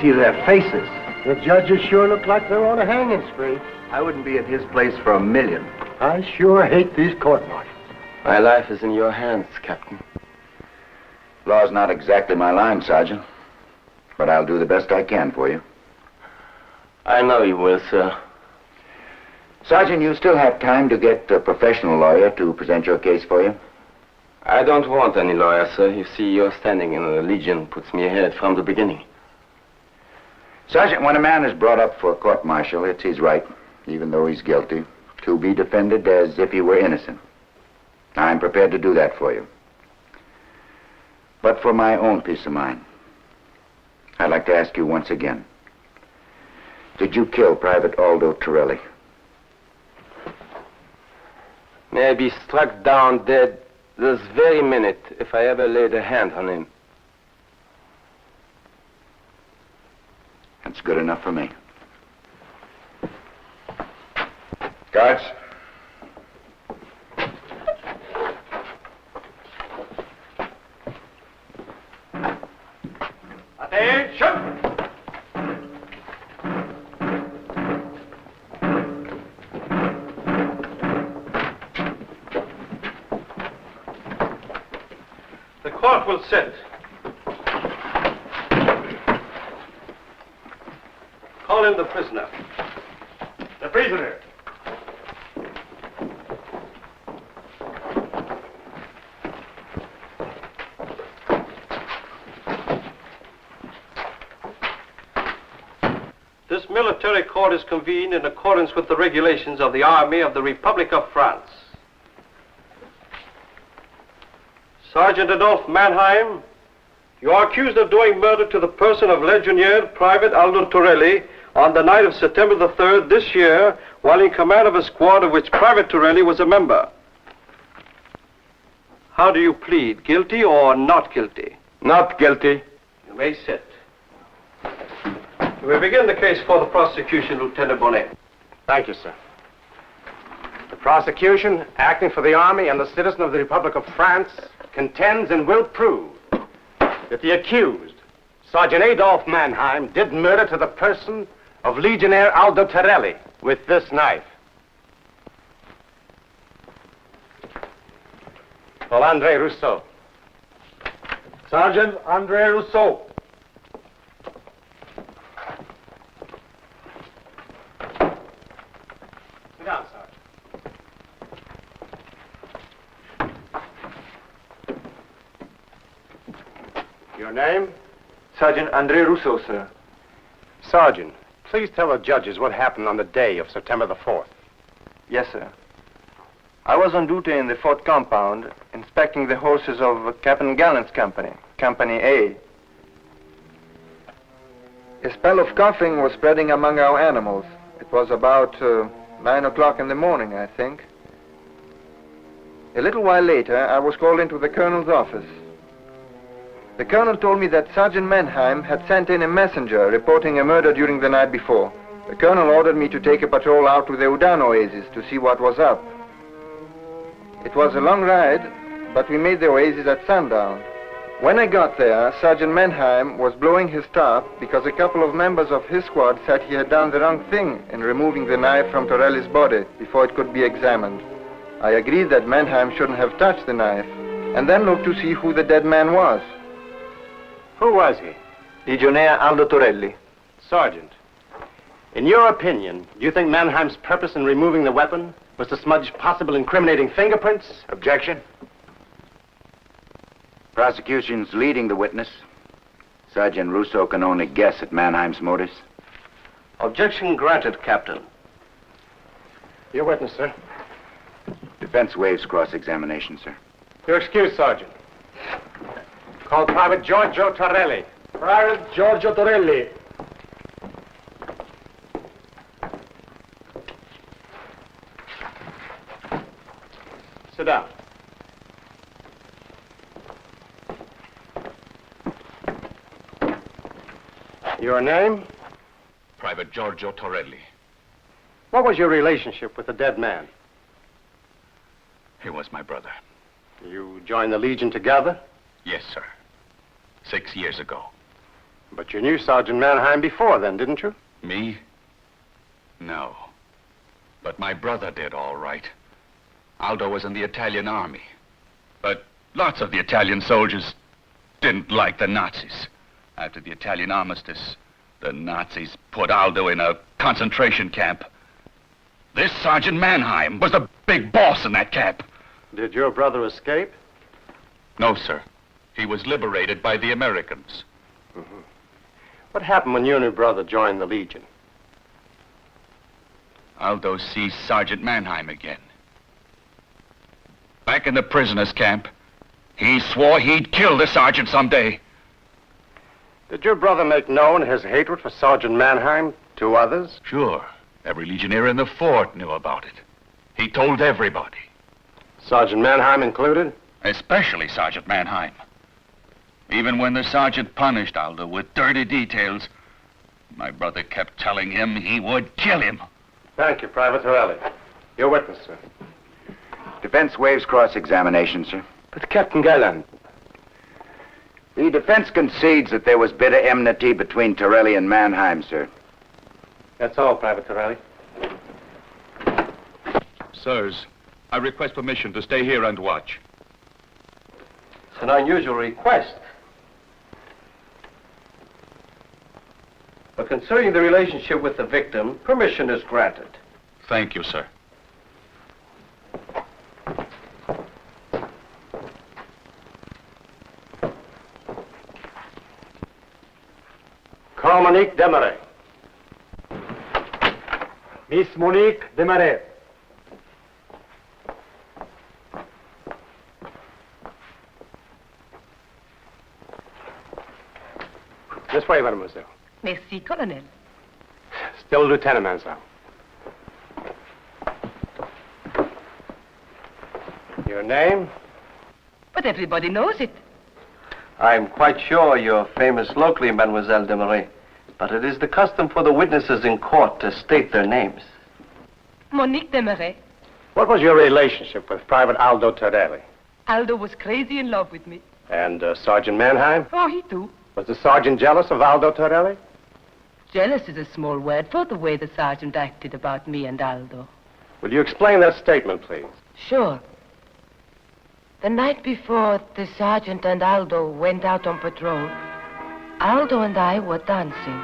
See their faces. The judges sure look like they're on a hanging spree. I wouldn't be at his place for $1 million. I sure hate these court-martials. My life is in your hands, Captain. Law's not exactly my line, Sergeant. But I'll do the best I can for you. I know you will, sir. Sergeant, you still have time to get a professional lawyer to present your case for you? I don't want any lawyer, sir. You see, your standing in the Legion puts me ahead from the beginning. Sergeant, when a man is brought up for a court-martial, it's his right, even though he's guilty, to be defended as if he were innocent. I'm prepared to do that for you. But for my own peace of mind, I'd like to ask you once again, did you kill Private Aldo Torelli? May I be struck down dead this very minute if I ever laid a hand on him. That's good enough for me. Guards. Attention! The court will sit. Call in the prisoner. The prisoner. This military court is convened in accordance with the regulations of the Army of the Republic of France. Sergeant Adolphe Mannheim, you are accused of doing murder to the person of Legionnaire Private Aldo Torelli on the night of September the 3rd this year, while in command of a squad of which Private Torelli was a member. How do you plead, guilty or not guilty? Not guilty. You may sit. We begin the case for the prosecution, Lieutenant Bonnet. Thank you, sir. The prosecution, acting for the Army and the citizen of the Republic of France, contends and will prove that the accused, Sergeant Adolphe Mannheim, did murder to the person of Legionnaire Aldo Torelli with this knife. Paul Andre Rousseau. Sergeant Andre Rousseau. Sit down, Sergeant. Your name? Sergeant Andre Rousseau, sir. Sergeant, please tell the judges what happened on the day of September the 4th. Yes, sir. I was on duty in the fort compound, inspecting the horses of Captain Gallant's company, Company A. A spell of coughing was spreading among our animals. It was about 9 o'clock in the morning, I think. A little while later, I was called into the colonel's office. The colonel told me that Sergeant Mannheim had sent in a messenger reporting a murder during the night before. The colonel ordered me to take a patrol out to the Udan oasis to see what was up. It was a long ride, but we made the oasis at sundown. When I got there, Sergeant Mannheim was blowing his top because a couple of members of his squad said he had done the wrong thing in removing the knife from Torelli's body before it could be examined. I agreed that Mannheim shouldn't have touched the knife, and then looked to see who the dead man was. Who was he? Legionnaire Aldo Torelli. Sergeant, in your opinion, do you think Mannheim's purpose in removing the weapon was to smudge possible incriminating fingerprints? Objection. Prosecution's leading the witness. Sergeant Russo can only guess at Mannheim's motives. Objection granted, Captain. Your witness, sir. Defense waives cross-examination, sir. You're excused, Sergeant. Call Private Giorgio Torelli. Private Giorgio Torelli. Sit down. Your name? Private Giorgio Torelli. What was your relationship with the dead man? He was my brother. You joined the Legion together? Yes, sir. 6 years ago. But you knew Sergeant Mannheim before then, didn't you? Me? No. But my brother did, all right. Aldo was in the Italian army. But lots of the Italian soldiers didn't like the Nazis. After the Italian armistice, the Nazis put Aldo in a concentration camp. This Sergeant Mannheim was the big boss in that camp. Did your brother escape? No, sir. He was liberated by the Americans. Mm-hmm. What happened when you and your brother joined the Legion? Aldo sees Sergeant Mannheim again. Back in the prisoners' camp, he swore he'd kill the sergeant someday. Did your brother make known his hatred for Sergeant Mannheim to others? Sure. Every Legionnaire in the fort knew about it. He told everybody. Sergeant Mannheim included? Especially Sergeant Mannheim. Even when the sergeant punished Aldo with dirty details, my brother kept telling him he would kill him. Thank you, Private Torelli. Your witness, sir. Defense waives cross-examination, sir. But Captain Gallant, The defense concedes that there was bitter enmity between Torelli and Mannheim, sir. That's all, Private Torelli. Sirs, I request permission to stay here and watch. It's an unusual request. But concerning the relationship with the victim, permission is granted. Thank you, sir. Call Monique Desmarais. Miss Monique Desmarais. This way, mademoiselle. Merci, Colonel. Still Lieutenant Mansell. Your name? But everybody knows it. I'm quite sure you're famous locally, Mademoiselle Desmarais. But it is the custom for the witnesses in court to state their names. Monique Desmarais. What was your relationship with Private Aldo Torelli? Aldo was crazy in love with me. And Sergeant Mannheim? Oh, he too. Was the sergeant jealous of Aldo Torelli? Jealous is a small word for the way the sergeant acted about me and Aldo. Will you explain that statement, please? Sure. The night before the sergeant and Aldo went out on patrol, Aldo and I were dancing.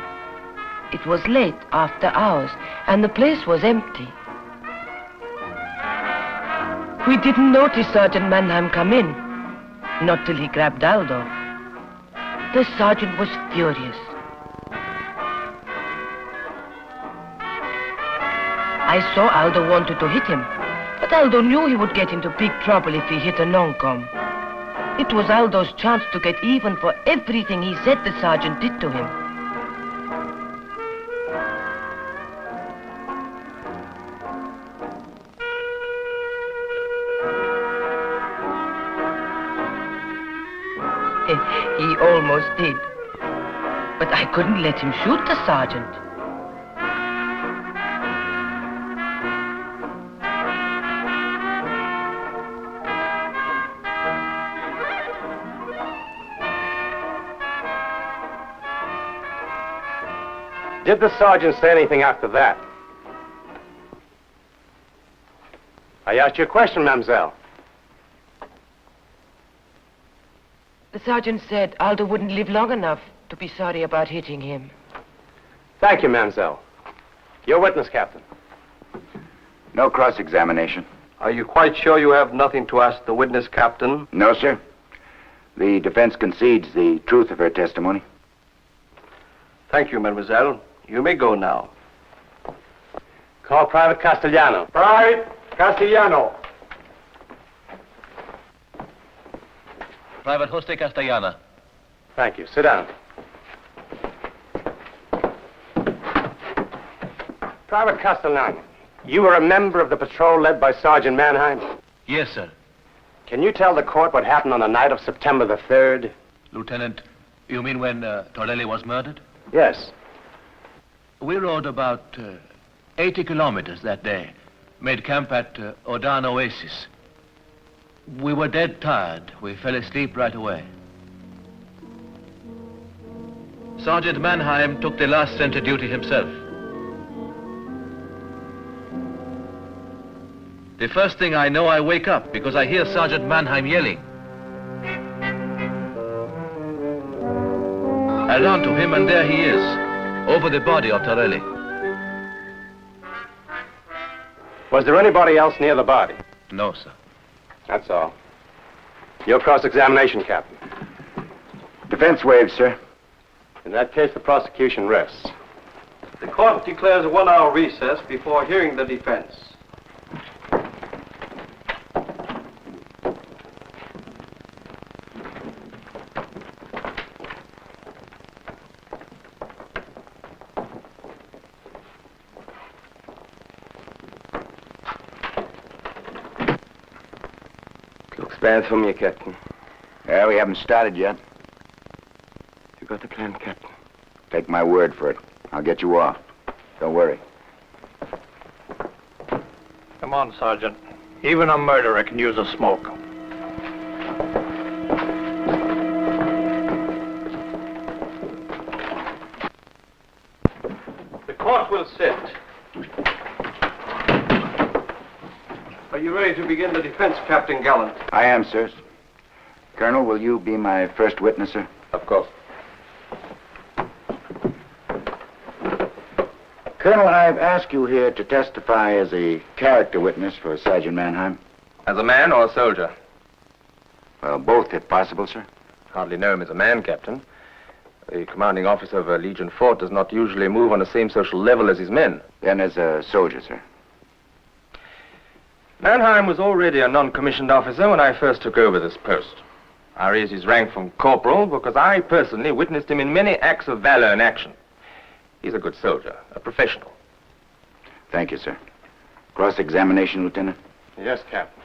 It was late, after hours, and the place was empty. We didn't notice Sergeant Mannheim come in, not till he grabbed Aldo. The sergeant was furious. I saw Aldo wanted to hit him, but Aldo knew he would get into big trouble if he hit a non-com. It was Aldo's chance to get even for everything he said the sergeant did to him. He almost did. But I couldn't let him shoot the sergeant. Did the sergeant say anything after that? I asked you a question, mademoiselle. The sergeant said Aldo wouldn't live long enough to be sorry about hitting him. Thank you, mademoiselle. Your witness, Captain. No cross-examination. Are you quite sure you have nothing to ask the witness, Captain? No, sir. The defense concedes the truth of her testimony. Thank you, mademoiselle. You may go now. Call Private Castellano. Private Castellano. Private Jose Castellana. Thank you. Sit down. Private Castellano, you were a member of the patrol led by Sergeant Mannheim. Yes, sir. Can you tell the court what happened on the night of September the 3rd? Lieutenant, you mean when Torelli was murdered? Yes. We rode about 80 kilometers that day. Made camp at Odan Oasis. We were dead tired. We fell asleep right away. Sergeant Mannheim took the last sentry duty himself. The first thing I know, I wake up because I hear Sergeant Mannheim yelling. I run to him and there he is, over the body of Torelli. Was there anybody else near the body? No, sir. That's all. Your cross-examination, Captain. Defense waived, sir. In that case, the prosecution rests. The court declares a 1-hour recess before hearing the defense. Bad for me, Captain. Yeah, we haven't started yet. You got the plan, Captain? Take my word for it. I'll get you off. Don't worry. Come on, Sergeant. Even a murderer can use a smoke. The court will sit. Are you ready to begin the defense, Captain Gallant? I am, sir. Colonel, will you be my first witness, sir? Of course. Colonel, I've asked you here to testify as a character witness for Sergeant Mannheim. As a man or a soldier? Well, both, if possible, sir. Hardly know him as a man, Captain. The commanding officer of a Legion fort does not usually move on the same social level as his men. Then as a soldier, sir. Mannheim was already a non-commissioned officer when I first took over this post. I raised his rank from corporal because I personally witnessed him in many acts of valor and action. He's a good soldier, a professional. Thank you, sir. Cross-examination, Lieutenant? Yes, Captain.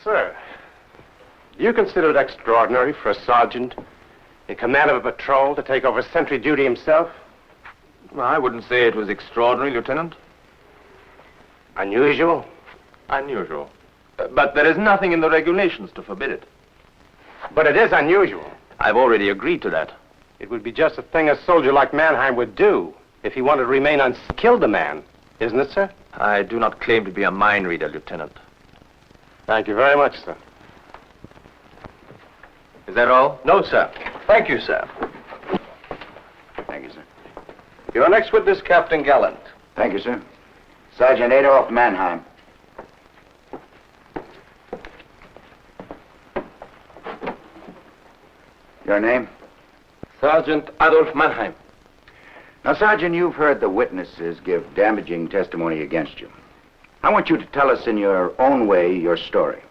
Sir, do you consider it extraordinary for a sergeant in command of a patrol to take over sentry duty himself? Well, I wouldn't say it was extraordinary, Lieutenant. Unusual? Unusual. But there is nothing in the regulations to forbid it. But it is unusual. I've already agreed to that. It would be just a thing a soldier like Mannheim would do if he wanted to remain unkilled a man, isn't it, sir? I do not claim to be a mind reader, Lieutenant. Thank you very much, sir. Is that all? No, sir. Thank you, sir. Thank you, sir. Your next witness, Captain Gallant. Thank you, sir. Sergeant Adolf Mannheim. Your name? Sergeant Adolf Mannheim. Now, Sergeant, you've heard the witnesses give damaging testimony against you. I want you to tell us in your own way your story.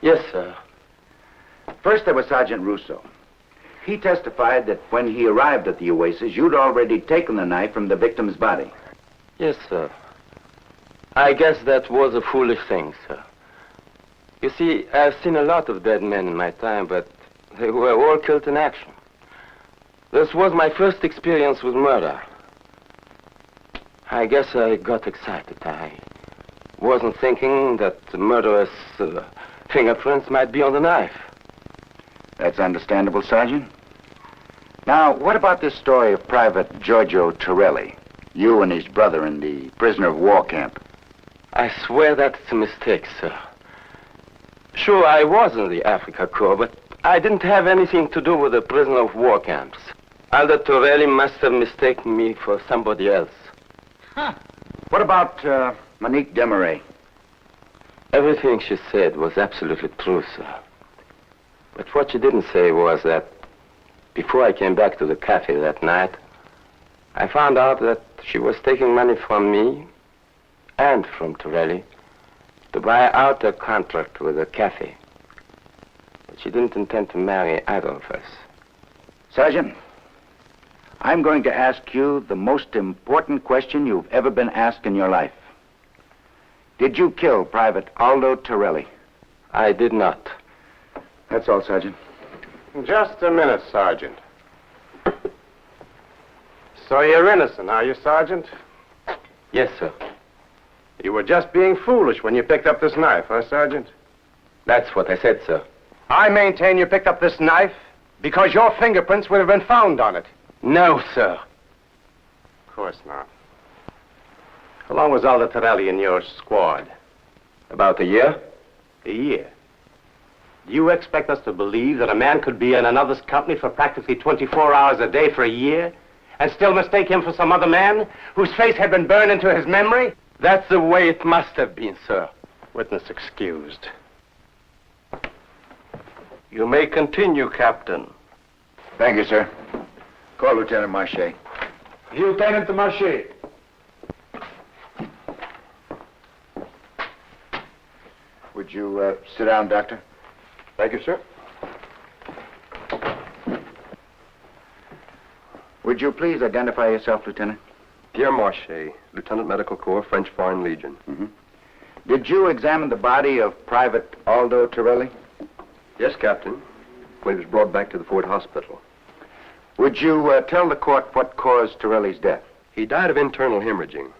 Yes, sir. First, there was Sergeant Russo. He testified that when he arrived at the Oasis, you'd already taken the knife from the victim's body. Yes, sir. I guess that was a foolish thing, sir. You see, I've seen a lot of dead men in my time, but they were all killed in action. This was my first experience with murder. I guess I got excited. I wasn't thinking that the murderer's fingerprints might be on the knife. That's understandable, Sergeant. Now, what about this story of Private Giorgio Torelli? You and his brother in the prisoner of war camp. I swear that's a mistake, sir. Sure, I was in the Africa Corps, but I didn't have anything to do with the prisoner of war camps. Aldo Torelli must have mistaken me for somebody else. Huh. What about Monique Desmarais? Everything she said was absolutely true, sir. But what she didn't say was that before I came back to the cafe that night, I found out that she was taking money from me and from Torelli to buy out a contract with the cafe. But she didn't intend to marry either of us. Sergeant, I'm going to ask you the most important question you've ever been asked in your life. Did you kill Private Aldo Torelli? I did not. That's all, Sergeant. Just a minute, Sergeant. So you're innocent, are you, Sergeant? Yes, sir. You were just being foolish when you picked up this knife, huh, Sergeant? That's what I said, sir. I maintain you picked up this knife because your fingerprints would have been found on it. No, sir. Of course not. How long was Aldo Torelli in your squad? About a year. A year? Do you expect us to believe that a man could be in another's company for practically 24 hours a day for a year and still mistake him for some other man whose face had been burned into his memory? That's the way it must have been, sir. Witness excused. You may continue, Captain. Thank you, sir. Call Lieutenant Marche. Lieutenant Marche. Would you sit down, Doctor? Thank you, sir. Would you please identify yourself, Lieutenant? Pierre Marche, Lieutenant Medical Corps, French Foreign Legion. Mm-hmm. Did you examine the body of Private Aldo Torelli? Yes, Captain, when he was brought back to the Fort Hospital. Would you tell the court what caused Torelli's death? He died of internal hemorrhaging.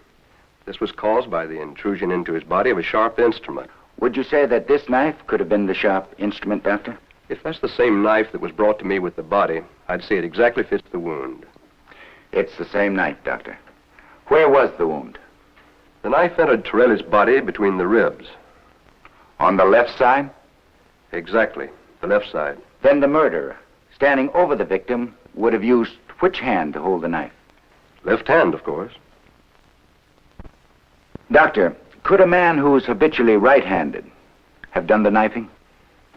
This was caused by the intrusion into his body of a sharp instrument. Would you say that this knife could have been the sharp instrument, Doctor? If that's the same knife that was brought to me with the body, I'd say it exactly fits the wound. It's the same knife, Doctor. Where was the wound? The knife entered Torelli's body between the ribs. On the left side? Exactly, the left side. Then the murderer, standing over the victim, would have used which hand to hold the knife? Left hand, of course. Doctor, could a man who is habitually right-handed have done the knifing?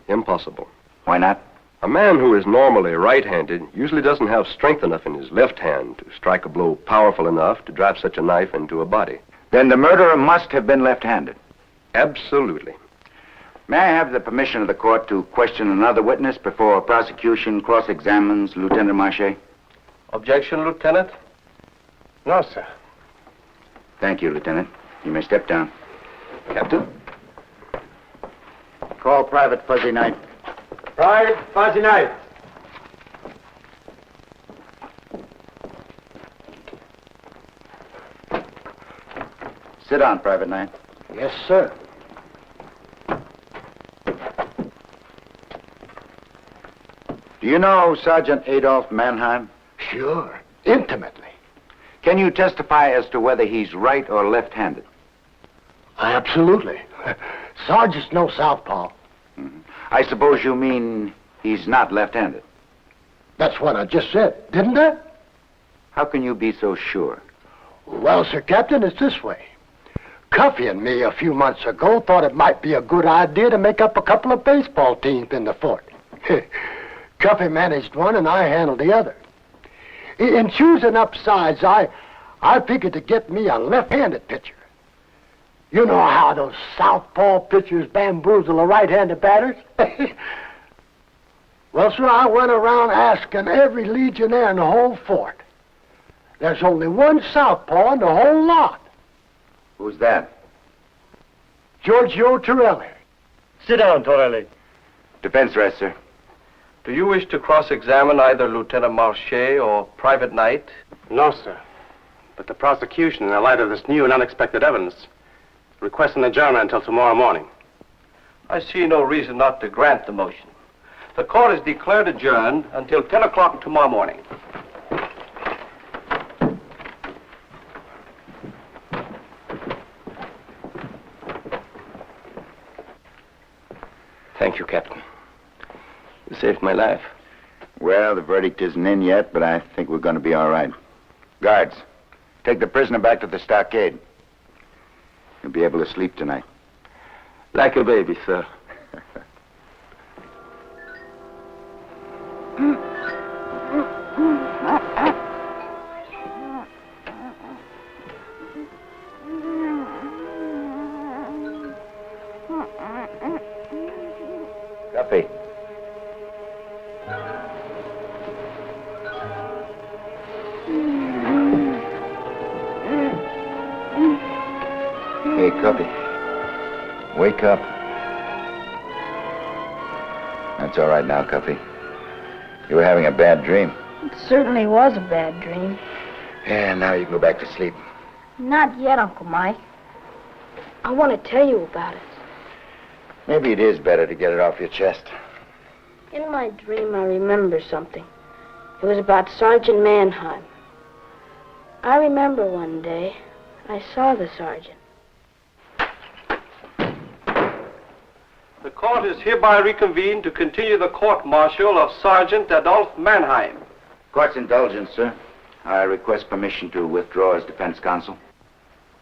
Impossible. Why not? A man who is normally right-handed usually doesn't have strength enough in his left hand to strike a blow powerful enough to drive such a knife into a body. Then the murderer must have been left-handed. Absolutely. May I have the permission of the court to question another witness before prosecution cross-examines Lieutenant Marche? Objection, Lieutenant? No, sir. Thank you, Lieutenant. You may step down. Captain? Call Private Fuzzy Knight. Private Fuzzy Knight. Sit down, Private Knight. Yes, sir. Do you know Sergeant Adolf Mannheim? Sure. Intimately. Can you testify as to whether he's right or left-handed? Absolutely. Sergeant's no southpaw. Mm-hmm. I suppose you mean he's not left-handed. That's what I just said, didn't I? How can you be so sure? Well, Sir Captain, it's this way. Cuffy and me a few months ago thought it might be a good idea to make up a couple of baseball teams in the fort. Cuffy managed one and I handled the other. In choosing up sides, I figured to get me a left-handed pitcher. You know how those southpaw pitchers bamboozle the right-handed batters? Well, sir, I went around asking every Legionnaire in the whole fort. There's only one southpaw in the whole lot. Who's that? Giorgio Torelli. Sit down, Torelli. Defense rest, sir. Do you wish to cross-examine either Lieutenant Marche or Private Knight? No, sir. But the prosecution, in the light of this new and unexpected evidence, requests an adjournment until tomorrow morning. I see no reason not to grant the motion. The court is declared adjourned until 10 o'clock tomorrow morning. Thank you, Captain. You saved my life. Well, the verdict isn't in yet, but I think we're going to be all right. Guards, take the prisoner back to the stockade. You'll be able to sleep tonight. Like a baby, sir. Cuffy. Hey, Cuffy. Wake up. That's all right now, Cuffy. You were having a bad dream. It certainly was a bad dream. Yeah, now you can go back to sleep. Not yet, Uncle Mike. I want to tell you about it. Maybe it is better to get it off your chest. In my dream, I remember something. It was about Sergeant Mannheim. I remember one day, I saw the sergeant. The court is hereby reconvened to continue the court-martial of Sergeant Adolphe Mannheim. Court's indulgence, sir. I request permission to withdraw as defense counsel.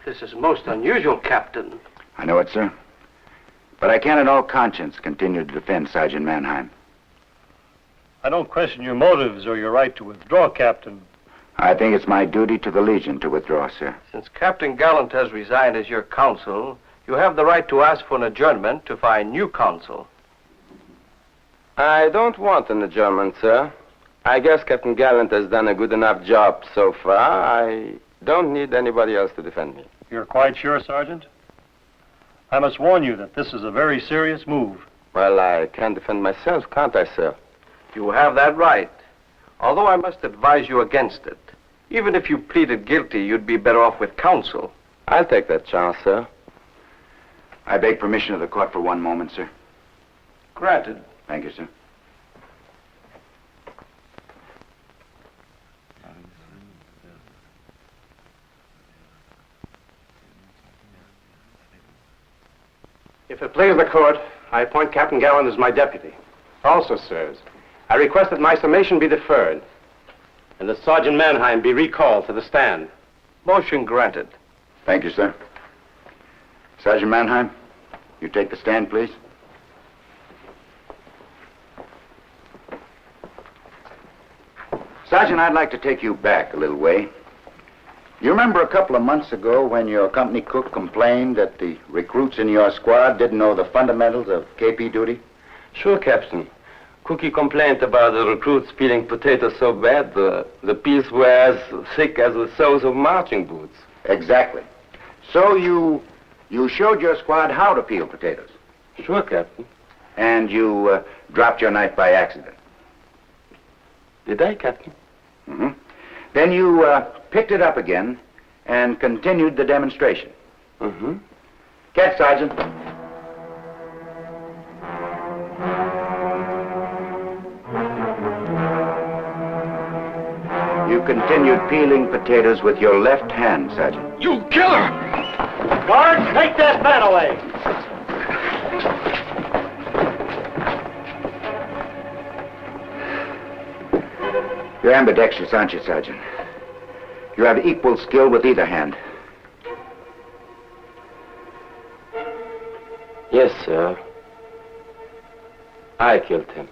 This is most unusual, Captain. I know it, sir. But I can in all conscience continue to defend Sergeant Mannheim. I don't question your motives or your right to withdraw, Captain. I think it's my duty to the Legion to withdraw, sir. Since Captain Gallant has resigned as your counsel, you have the right to ask for an adjournment to find new counsel. I don't want an adjournment, sir. I guess Captain Gallant has done a good enough job so far. I don't need anybody else to defend me. You're quite sure, Sergeant? I must warn you that this is a very serious move. Well, I can defend myself, can't I, sir? You have that right, although I must advise you against it. Even if you pleaded guilty, you'd be better off with counsel. I'll take that chance, sir. I beg permission of the court for one moment, sir. Granted. Thank you, sir. If it pleases the court, I appoint Captain Gallant as my deputy. Also, sirs, I request that my summation be deferred and that Sergeant Mannheim be recalled to the stand. Motion granted. Thank you, sir. Sergeant Mannheim, you take the stand, please. Sergeant, I'd like to take you back a little way. You remember a couple of months ago when your company cook complained that the recruits in your squad didn't know the fundamentals of KP duty? Sure, Captain. Cookie complained about the recruits peeling potatoes so bad the peas were as thick as the soles of marching boots. Exactly. So you showed your squad how to peel potatoes? Sure, Captain. And you dropped your knife by accident? Did I, Captain? Mm-hmm. Then you picked it up again and continued the demonstration. Mm-hmm. Catch, Sergeant. You continued peeling potatoes with your left hand, Sergeant. You killer! Guards, take that man away! You're ambidextrous, aren't you, Sergeant? You have equal skill with either hand. Yes, sir. I killed him.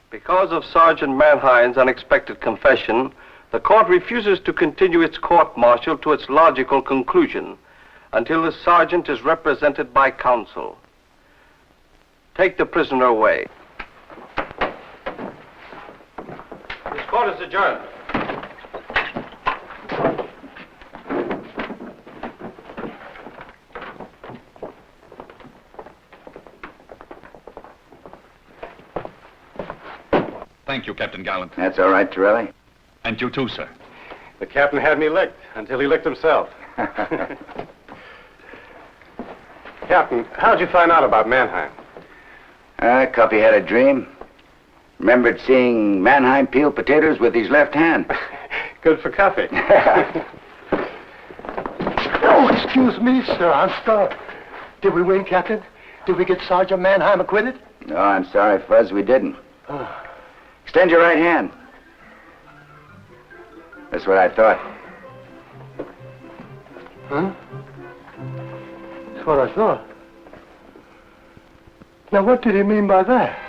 Because of Sergeant Mannheim's unexpected confession, the court refuses to continue its court-martial to its logical conclusion until the sergeant is represented by counsel. Take the prisoner away. This court is adjourned. Thank you, Captain Gallant. That's all right, Torelli. And you too, sir. The captain had me licked until he licked himself. Captain, how'd you find out about Mannheim? Cuffy had a dream. Remembered seeing Mannheim peel potatoes with his left hand. Good for Cuffy. Oh, excuse me, sir. I'm sorry. Did we win, Captain? Did we get Sergeant Mannheim acquitted? No, I'm sorry, Fuzz, we didn't. Extend your right hand. That's what I thought. Huh? That's what I thought. Now, what did he mean by that?